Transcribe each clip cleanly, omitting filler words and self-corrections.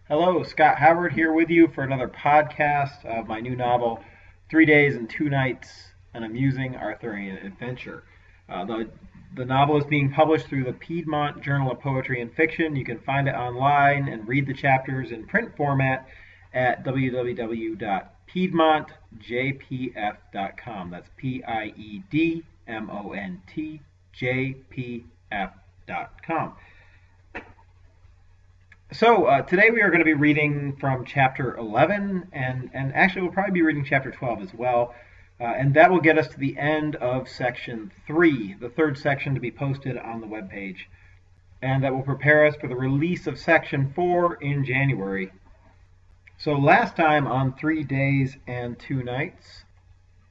Hello, Scott Howard here with you for another podcast of my new novel, 3 Days and 2 Nights, An Amusing Arthurian Adventure. The novel is being published through the Piedmont Journal of Poetry and Fiction. You can find it online and read the chapters in print format at www.piedmontjpf.com. That's PIEDMONTJPF.com. So today we are going to be reading from chapter 11, and actually we'll probably be reading chapter 12 as well, and that will get us to the end of section 3, the third section to be posted on the webpage, and that will prepare us for the release of section 4 in January. So last time on 3 Days and 2 Nights,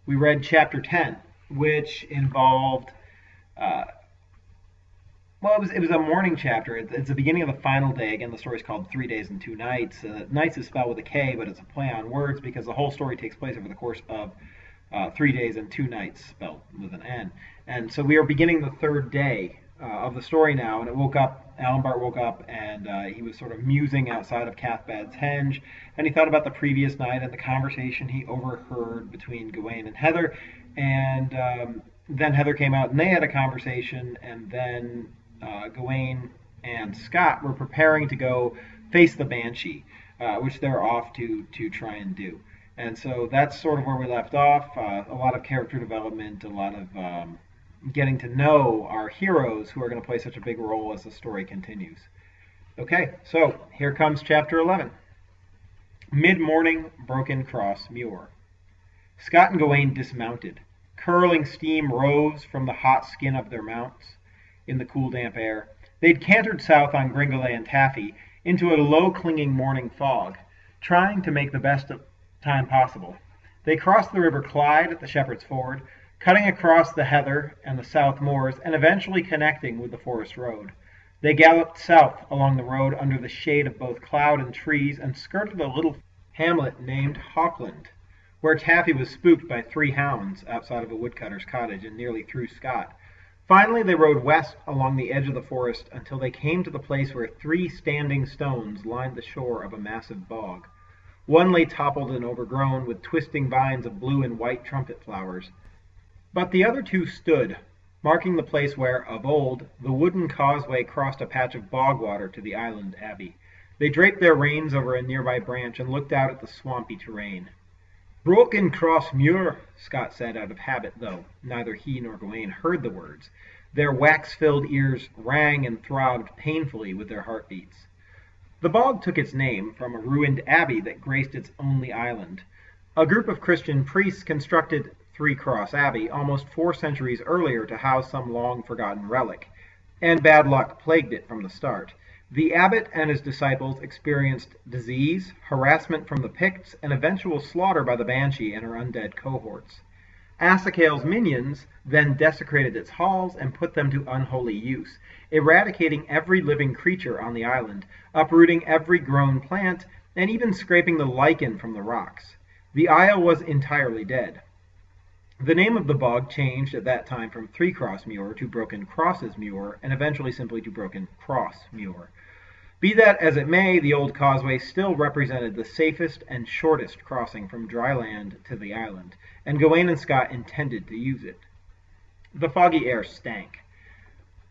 we read chapter 10, which involved it was a morning chapter. It's the beginning of the final day. Again, the story is called 3 Days and 2 Nights. Nights is spelled with a K, but it's a play on words because the whole story takes place over the course of 3 days and 2 nights, spelled with an N. And so we are beginning the third day of the story now, and Alanbart woke up, and he was sort of musing outside of Cathbad's henge, and he thought about the previous night and the conversation he overheard between Gawain and Heather, and then Heather came out, and they had a conversation, and then Gawain and Scot were preparing to go face the banshee, which they're off to try and do. And so that's sort of where we left off. A lot of character development, a lot of getting to know our heroes who are going to play such a big role as the story continues. Okay, so here comes chapter 11. Mid-morning, Broken Cross Muir. Scot and Gawain dismounted. Curling steam rose from the hot skin of their mounts in the cool, damp air. They'd cantered south on Gringolet and Taffy into a low-clinging morning fog, trying to make the best of time possible. They crossed the River Clyde at the Shepherd's Ford, cutting across the heather and the south moors, and eventually connecting with the forest road. They galloped south along the road under the shade of both cloud and trees and skirted a little hamlet named Hawkland, where Taffy was spooked by 3 hounds outside of a woodcutter's cottage and nearly threw Scot. Finally, they rode west along the edge of the forest until they came to the place where 3 standing stones lined the shore of a massive bog. One lay toppled and overgrown with twisting vines of blue and white trumpet flowers. But the other 2 stood, marking the place where, of old, the wooden causeway crossed a patch of bog water to the island abbey. They draped their reins over a nearby branch and looked out at the swampy terrain. "Broken Cross Muir," Scot said out of habit, though neither he nor Gawain heard the words. Their wax-filled ears rang and throbbed painfully with their heartbeats. The bog took its name from a ruined abbey that graced its only island. A group of Christian priests constructed Three Cross Abbey almost 4 centuries earlier to house some long-forgotten relic, and bad luck plagued it from the start. The abbot and his disciples experienced disease, harassment from the Picts, and eventual slaughter by the banshee and her undead cohorts. Asakale's minions then desecrated its halls and put them to unholy use, eradicating every living creature on the island, uprooting every grown plant, and even scraping the lichen from the rocks. The isle was entirely dead. The name of the bog changed at that time from Three Cross Muir to Broken Crosses Muir, and eventually simply to Broken Cross Muir. Be that as it may, the old causeway still represented the safest and shortest crossing from dry land to the island, and Gawain and Scot intended to use it. The foggy air stank.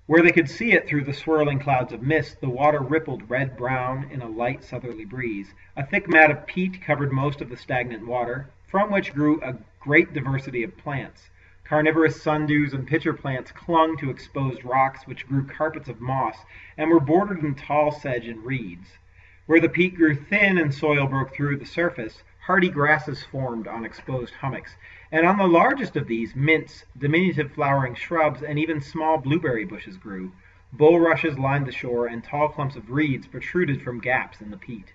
Where they could see it through the swirling clouds of mist, the water rippled red-brown in a light southerly breeze. A thick mat of peat covered most of the stagnant water, from which grew a great diversity of plants. Carnivorous sundews and pitcher plants clung to exposed rocks, which grew carpets of moss and were bordered in tall sedge and reeds. Where the peat grew thin and soil broke through the surface, hardy grasses formed on exposed hummocks, and on the largest of these, mints, diminutive flowering shrubs, and even small blueberry bushes grew. Bulrushes lined the shore, and tall clumps of reeds protruded from gaps in the peat.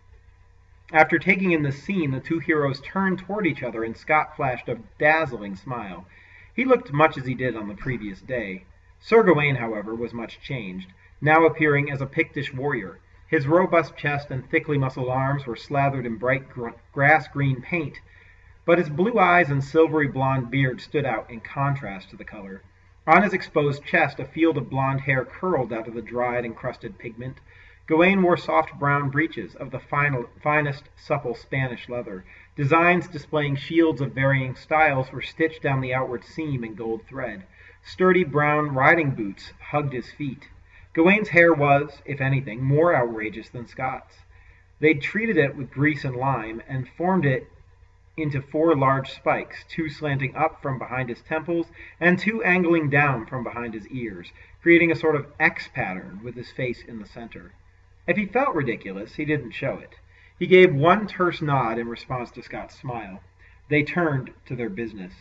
After taking in the scene, the 2 heroes turned toward each other, and Scot flashed a dazzling smile. He looked much as he did on the previous day. Sir Gawain, however, was much changed, now appearing as a Pictish warrior. His robust chest and thickly muscled arms were slathered in bright grass-green paint, but his blue eyes and silvery blonde beard stood out in contrast to the color. On his exposed chest, a field of blonde hair curled out of the dried and crusted pigment. Gawain wore soft brown breeches of the finest supple Spanish leather. Designs displaying shields of varying styles were stitched down the outward seam in gold thread. Sturdy brown riding boots hugged his feet. Gawain's hair was, if anything, more outrageous than Scot's. They'd treated it with grease and lime, and formed it into 4 large spikes, 2 slanting up from behind his temples, and 2 angling down from behind his ears, creating a sort of X pattern with his face in the center. If he felt ridiculous, he didn't show it. He gave one terse nod in response to Scot's smile. They turned to their business.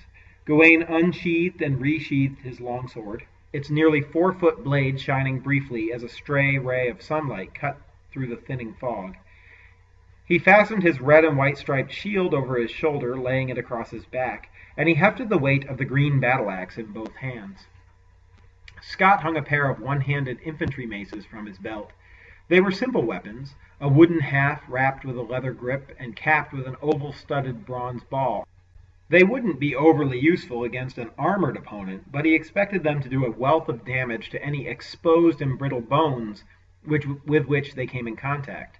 Gawain unsheathed and resheathed his longsword, its nearly 4-foot blade shining briefly as a stray ray of sunlight cut through the thinning fog. He fastened his red and white striped shield over his shoulder, laying it across his back, and he hefted the weight of the green battle-axe in both hands. Scot hung a pair of one-handed infantry maces from his belt. They were simple weapons, a wooden haft wrapped with a leather grip and capped with an oval-studded bronze ball. They wouldn't be overly useful against an armored opponent, but he expected them to do a wealth of damage to any exposed and brittle bones with which they came in contact.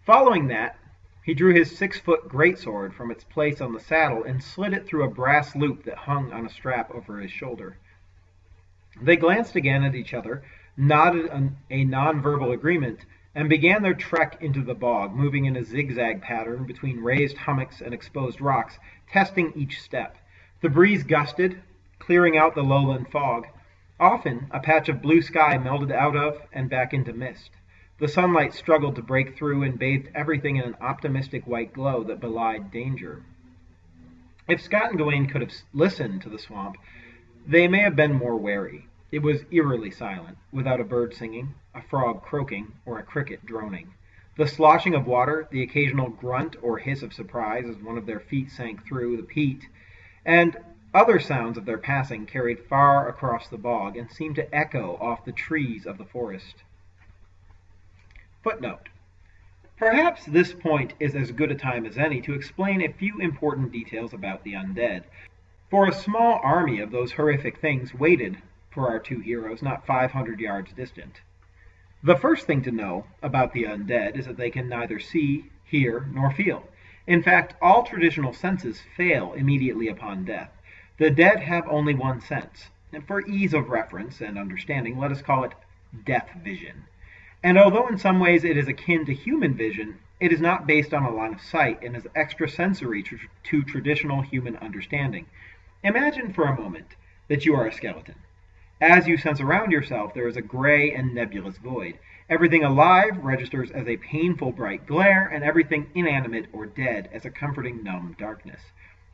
Following that, he drew his 6-foot greatsword from its place on the saddle and slid it through a brass loop that hung on a strap over his shoulder. They glanced again at each other, nodded a non-verbal agreement, and began their trek into the bog, moving in a zigzag pattern between raised hummocks and exposed rocks, testing each step. The breeze gusted, clearing out the lowland fog. Often, a patch of blue sky melted out of and back into mist. The sunlight struggled to break through and bathed everything in an optimistic white glow that belied danger. If Scot and Gawain could have listened to the swamp, they may have been more wary. It was eerily silent, without a bird singing, a frog croaking, or a cricket droning. The sloshing of water, the occasional grunt or hiss of surprise as one of their feet sank through the peat, and other sounds of their passing carried far across the bog and seemed to echo off the trees of the forest. Footnote. Perhaps this point is as good a time as any to explain a few important details about the undead, for a small army of those horrific things waited for our 2 heroes not 500 yards distant. The first thing to know about the undead is that they can neither see, hear, nor feel. In fact, all traditional senses fail immediately upon death. The dead have only one sense, and for ease of reference and understanding, let us call it death vision. And although in some ways it is akin to human vision, it is not based on a line of sight and is extrasensory to traditional human understanding. Imagine for a moment that you are a skeleton. As you sense around yourself, there is a gray and nebulous void. Everything alive registers as a painful bright glare, and everything inanimate or dead as a comforting numb darkness.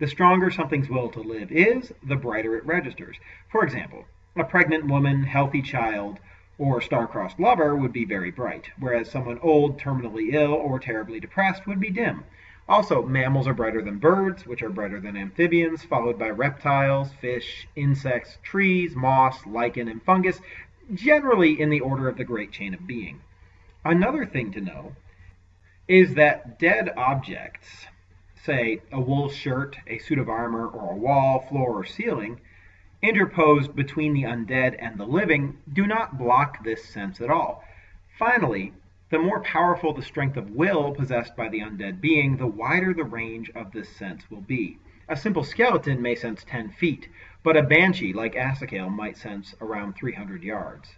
The stronger something's will to live is, the brighter it registers. For example, a pregnant woman, healthy child, or star-crossed lover would be very bright, whereas someone old, terminally ill, or terribly depressed would be dim. Also, mammals are brighter than birds, which are brighter than amphibians, followed by reptiles, fish, insects, trees, moss, lichen, and fungus, generally in the order of the great chain of being. Another thing to know is that dead objects, say a wool shirt, a suit of armor, or a wall, floor, or ceiling, interposed between the undead and the living, do not block this sense at all. Finally, the more powerful the strength of will possessed by the undead being, the wider the range of this sense will be. A simple skeleton may sense 10 feet, but a banshee like Asakel might sense around 300 yards.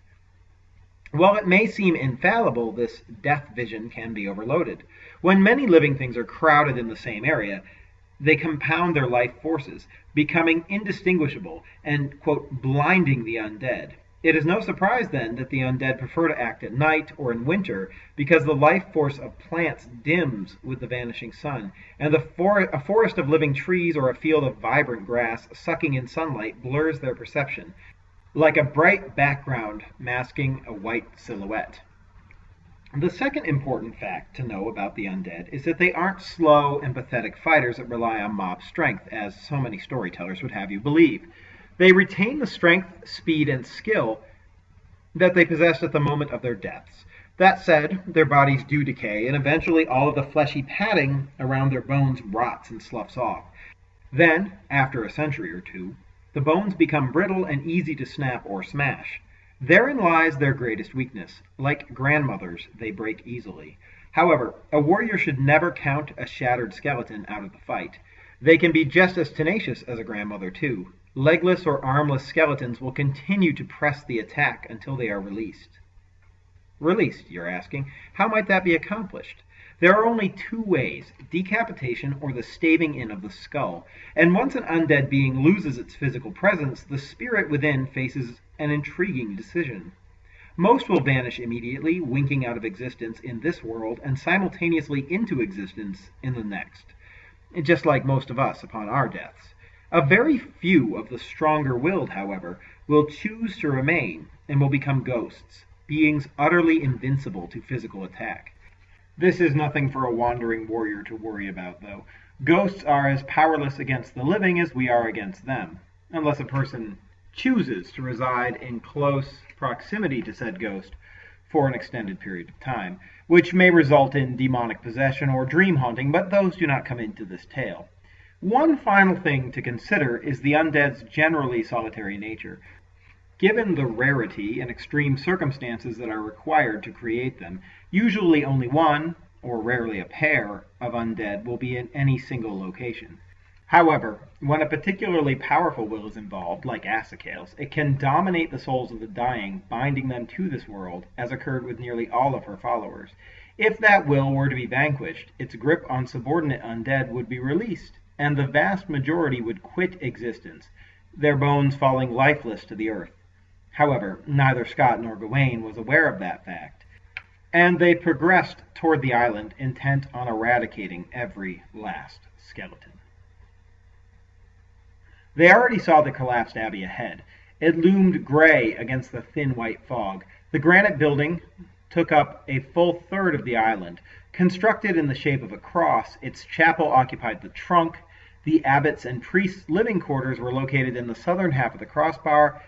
While it may seem infallible, this death vision can be overloaded. When many living things are crowded in the same area, they compound their life forces, becoming indistinguishable and, quote, blinding the undead. It is no surprise, then, that the undead prefer to act at night or in winter, because the life force of plants dims with the vanishing sun, and a forest of living trees or a field of vibrant grass sucking in sunlight blurs their perception, like a bright background masking a white silhouette. The second important fact to know about the undead is that they aren't slow and pathetic fighters that rely on mob strength, as so many storytellers would have you believe. They retain the strength, speed, and skill that they possessed at the moment of their deaths. That said, their bodies do decay, and eventually all of the fleshy padding around their bones rots and sloughs off. Then, after a century or two, the bones become brittle and easy to snap or smash. Therein lies their greatest weakness. Like grandmothers, they break easily. However, a warrior should never count a shattered skeleton out of the fight. They can be just as tenacious as a grandmother, too. Legless or armless skeletons will continue to press the attack until they are released. Released, you're asking? How might that be accomplished? There are only two ways, decapitation or the staving in of the skull, and once an undead being loses its physical presence, the spirit within faces an intriguing decision. Most will vanish immediately, winking out of existence in this world and simultaneously into existence in the next, just like most of us upon our deaths. A very few of the stronger-willed, however, will choose to remain and will become ghosts, beings utterly invincible to physical attack. This is nothing for a wandering warrior to worry about, though. Ghosts are as powerless against the living as we are against them, unless a person chooses to reside in close proximity to said ghost for an extended period of time, which may result in demonic possession or dream haunting, but those do not come into this tale. One final thing to consider is the undead's generally solitary nature. Given the rarity and extreme circumstances that are required to create them, usually only one, or rarely a pair, of undead will be in any single location. However, when a particularly powerful will is involved, like Asakel's, it can dominate the souls of the dying, binding them to this world, as occurred with nearly all of her followers. If that will were to be vanquished, its grip on subordinate undead would be released, and the vast majority would quit existence, their bones falling lifeless to the earth. However, neither Scot nor Gawain was aware of that fact, and they progressed toward the island, intent on eradicating every last skeleton. They already saw the collapsed abbey ahead. It loomed gray against the thin white fog. The granite building took up a full third of the island. Constructed in the shape of a cross, its chapel occupied the trunk. The abbot's and priest's living quarters were located in the southern half of the crossbar,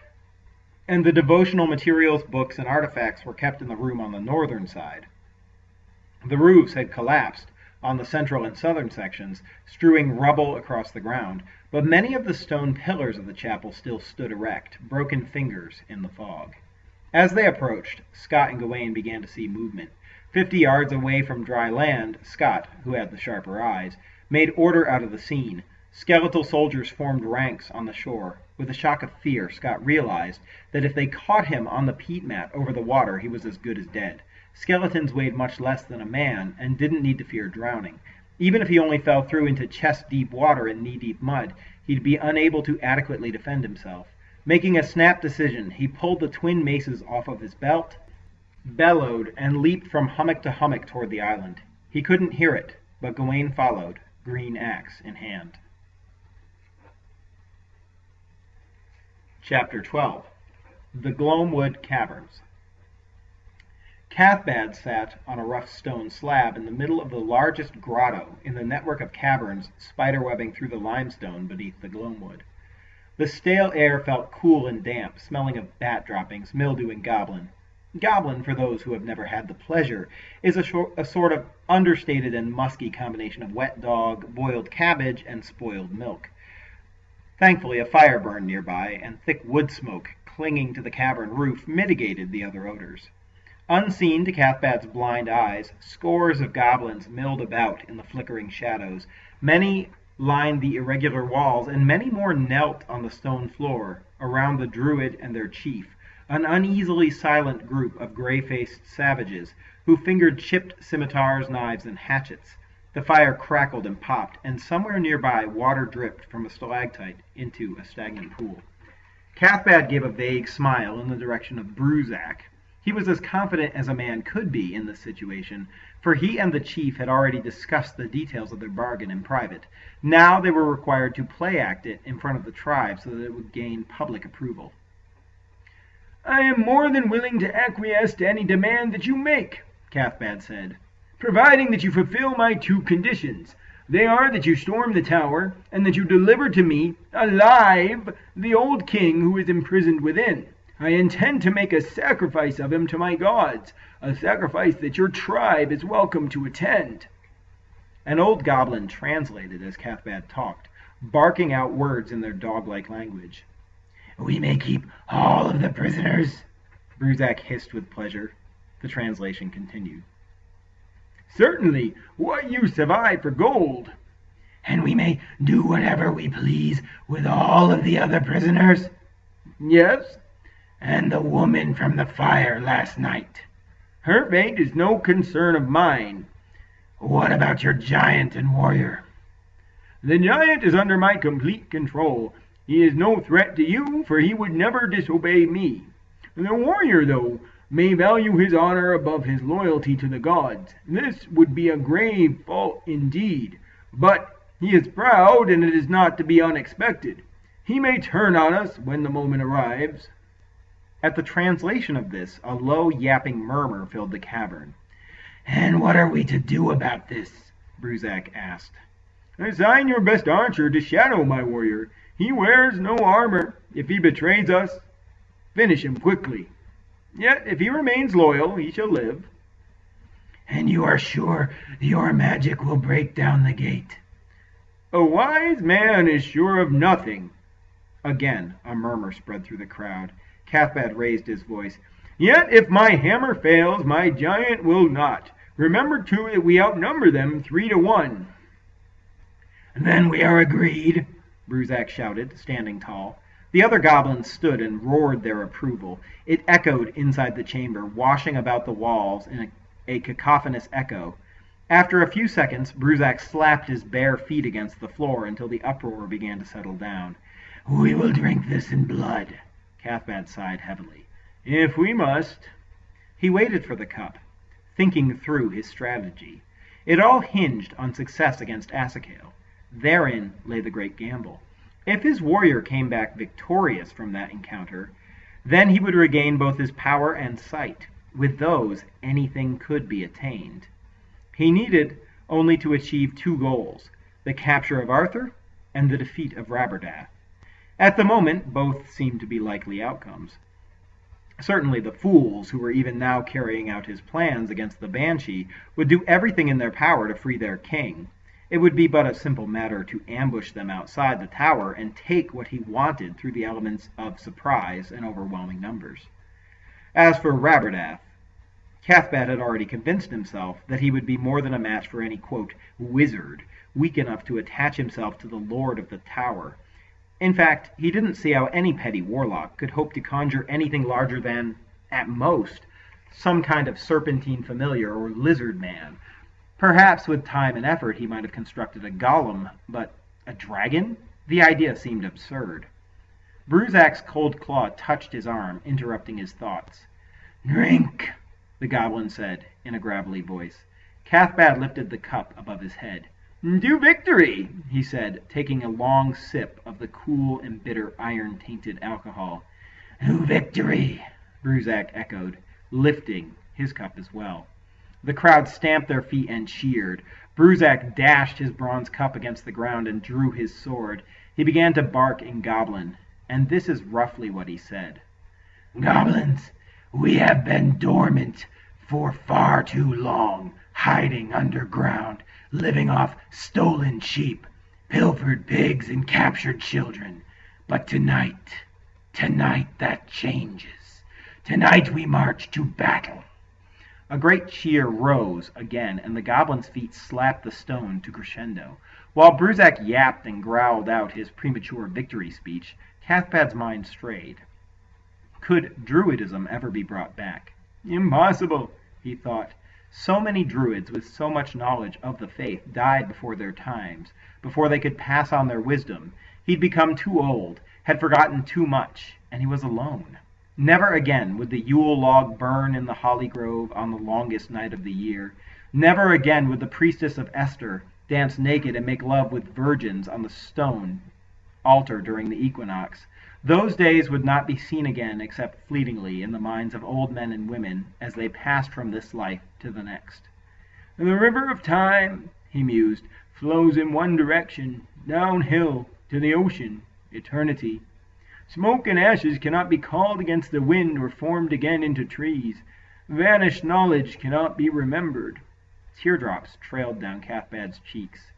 and the devotional materials, books, and artifacts were kept in the room on the northern side. The roofs had collapsed on the central and southern sections, strewing rubble across the ground, but many of the stone pillars of the chapel still stood erect, broken fingers in the fog. As they approached, Scot and Gawain began to see movement. 50 yards away from dry land, Scot, who had the sharper eyes, made order out of the scene. Skeletal soldiers formed ranks on the shore. With a shock of fear, Scot realized that if they caught him on the peat mat over the water, he was as good as dead. Skeletons weighed much less than a man and didn't need to fear drowning. Even if he only fell through into chest-deep water and knee-deep mud, he'd be unable to adequately defend himself. Making a snap decision, he pulled the twin maces off of his belt, bellowed, and leaped from hummock to hummock toward the island. He couldn't hear it, but Gawain followed, green axe in hand. Chapter 12. The Gloamwood Caverns. Cathbad sat on a rough stone slab in the middle of the largest grotto in the network of caverns spiderwebbing through the limestone beneath the gloamwood. The stale air felt cool and damp, smelling of bat droppings, mildew, and goblin. Goblin, for those who have never had the pleasure, is a sort of understated and musky combination of wet dog, boiled cabbage, and spoiled milk. Thankfully, a fire burned nearby, and thick wood smoke clinging to the cavern roof mitigated the other odors. Unseen to Cathbad's blind eyes, scores of goblins milled about in the flickering shadows. Many lined the irregular walls, and many more knelt on the stone floor around the druid and their chief, an uneasily silent group of gray-faced savages who fingered chipped scimitars, knives, and hatchets. The fire crackled and popped, and somewhere nearby water dripped from a stalactite into a stagnant pool. Cathbad gave a vague smile in the direction of Bruzak. He was as confident as a man could be in this situation, for he and the chief had already discussed the details of their bargain in private. Now they were required to play-act it in front of the tribe so that it would gain public approval. "I am more than willing to acquiesce to any demand that you make," Cathbad said, "providing that you fulfill my two conditions. They are that you storm the tower, and that you deliver to me, alive, the old king who is imprisoned within. I intend to make a sacrifice of him to my gods, a sacrifice that your tribe is welcome to attend." An old goblin translated as Cathbad talked, barking out words in their dog-like language. "We may keep all of the prisoners," Bruzak hissed with pleasure. The translation continued. "Certainly. What use have I for gold?" "And we may do whatever we please with all of the other prisoners?" "Yes." "And the woman from the fire last night?" "Her fate is no concern of mine." "What about your giant and warrior?" "The giant is under my complete control. He is no threat to you, for he would never disobey me. The warrior, though, may value his honor above his loyalty to the gods. This would be a grave fault indeed. But he is proud, and it is not to be unexpected. He may turn on us when the moment arrives." At the translation of this, a low yapping murmur filled the cavern. "And what are we to do about this?" Bruzak asked. "Assign your best archer to Shadow, my warrior. He wears no armor. If he betrays us, finish him quickly. Yet if he remains loyal, he shall live." "And you are sure your magic will break down the gate?" "A wise man is sure of nothing." Again a murmur spread through the crowd. Cathbad raised his voice. "Yet if my hammer fails, my giant will not. Remember, too, that we outnumber them 3-1. "Then we are agreed," Bruzak shouted, standing tall. The other goblins stood and roared their approval. It echoed inside the chamber, washing about the walls in a cacophonous echo. After a few seconds, Bruzak slapped his bare feet against the floor until the uproar began to settle down. "We will drink this in blood." Cathbad sighed heavily. "If we must." He waited for the cup, thinking through his strategy. It all hinged on success against Asakale. Therein lay the great gamble. If his warrior came back victorious from that encounter, then he would regain both his power and sight. With those, anything could be attained. He needed only to achieve two goals: the capture of Arthur and the defeat of Rabordath. At the moment, both seemed to be likely outcomes. Certainly the fools, who were even now carrying out his plans against the banshee, would do everything in their power to free their king. It would be but a simple matter to ambush them outside the tower and take what he wanted through the elements of surprise and overwhelming numbers. As for Rabordath, Cathbad had already convinced himself that he would be more than a match for any, quote, wizard, weak enough to attach himself to the lord of the tower. In fact, he didn't see how any petty warlock could hope to conjure anything larger than, at most, some kind of serpentine familiar or lizard man. Perhaps with time and effort he might have constructed a golem, but a dragon? The idea seemed absurd. Bruzak's cold claw touched his arm, interrupting his thoughts. "Drink," the goblin said in a gravelly voice. Cathbad lifted the cup above his head. "To victory," he said, taking a long sip of the cool and bitter iron-tainted alcohol. "To victory," Bruzak echoed, lifting his cup as well. The crowd stamped their feet and cheered. Bruzak dashed his bronze cup against the ground and drew his sword. He began to bark in goblin, and this is roughly what he said. "Goblins, we have been dormant for far too long, hiding underground, living off stolen sheep, pilfered pigs, and captured children. But tonight that changes. Tonight we march to battle." A great cheer rose again, and the goblin's feet slapped the stone to crescendo. While Bruzak yapped and growled out his premature victory speech, Cathbad's mind strayed. Could druidism ever be brought back? Impossible, he thought. So many druids with so much knowledge of the faith died before their times, before they could pass on their wisdom. He'd become too old, had forgotten too much, and he was alone. Never again would the Yule log burn in the holly grove on the longest night of the year. Never again would the priestess of Esther dance naked and make love with virgins on the stone altar during the equinox. Those days would not be seen again except fleetingly in the minds of old men and women as they passed from this life to the next. "The river of time," he mused, "flows in one direction, downhill, to the ocean, eternity. Smoke and ashes cannot be called against the wind or formed again into trees. Vanished knowledge cannot be remembered." Teardrops trailed down Cathbad's cheeks.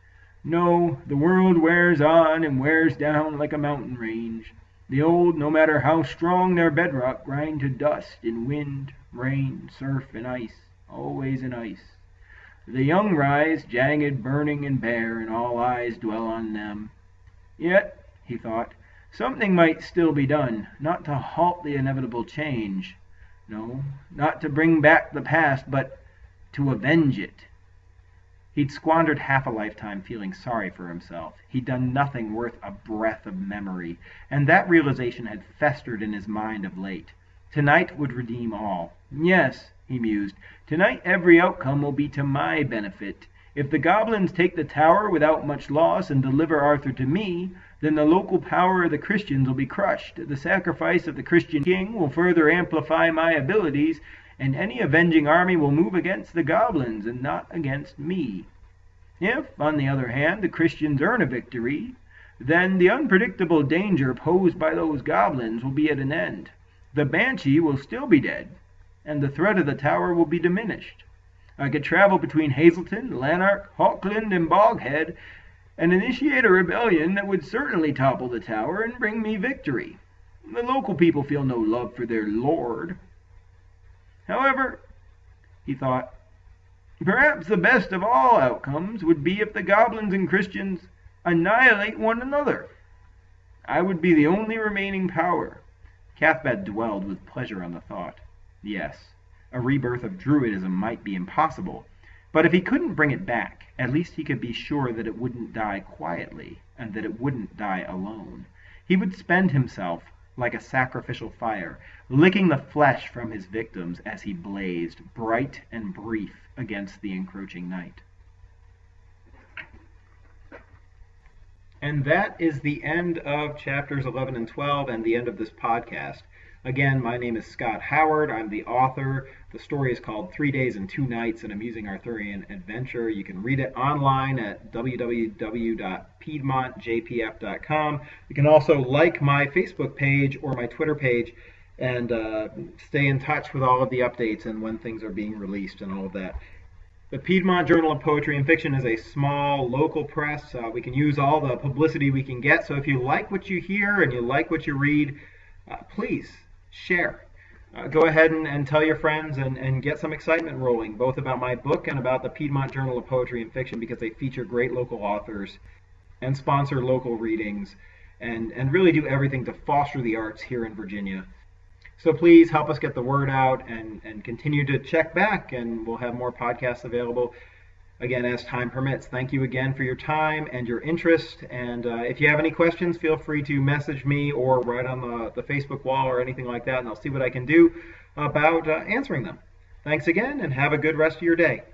"No, the world wears on and wears down like a mountain range. The old, no matter how strong their bedrock, grind to dust in wind, rain, surf, and ice, always in ice. The young rise, jagged, burning, and bare, and all eyes dwell on them. Yet, he thought, something might still be done, not to halt the inevitable change. No, not to bring back the past, but to avenge it. He'd squandered half a lifetime feeling sorry for himself. He'd done nothing worth a breath of memory, and that realization had festered in his mind of late. Tonight would redeem all. Yes, he mused, tonight every outcome will be to my benefit. If the goblins take the tower without much loss and deliver Arthur to me, then the local power of the Christians will be crushed. The sacrifice of the Christian king will further amplify my abilities, and any avenging army will move against the goblins and not against me. If, on the other hand, the Christians earn a victory, then the unpredictable danger posed by those goblins will be at an end. The banshee will still be dead, and the threat of the tower will be diminished. I could travel between Hazelton, Lanark, Hawkland, and Boghead, and initiate a rebellion that would certainly topple the tower and bring me victory. The local people feel no love for their lord. However, he thought, perhaps the best of all outcomes would be if the goblins and Christians annihilate one another. I would be the only remaining power. Cathbad dwelled with pleasure on the thought. Yes, a rebirth of Druidism might be impossible, but if he couldn't bring it back, at least he could be sure that it wouldn't die quietly, and that it wouldn't die alone. He would spend himself like a sacrificial fire, licking the flesh from his victims as he blazed, bright and brief, against the encroaching night. And that is the end of chapters 11 and 12 and the end of this podcast. Again, my name is Scott Howard. I'm the author. The story is called 3 Days and 2 Nights, an Amusing Arthurian Adventure. You can read it online at www.piedmontjpf.com. You can also like my Facebook page or my Twitter page and stay in touch with all of the updates and when things are being released and all of that. The Piedmont Journal of Poetry and Fiction is a small local press. We can use all the publicity we can get. So if you like what you hear and you like what you read, please share. Go ahead and tell your friends and get some excitement rolling, both about my book and about the Piedmont Journal of Poetry and Fiction, because they feature great local authors and sponsor local readings and really do everything to foster the arts here in Virginia. So please help us get the word out and continue to check back, and we'll have more podcasts available, again, as time permits. Thank you again for your time and your interest. And if you have any questions, feel free to message me or write on the Facebook wall or anything like that, and I'll see what I can do about answering them. Thanks again, and have a good rest of your day.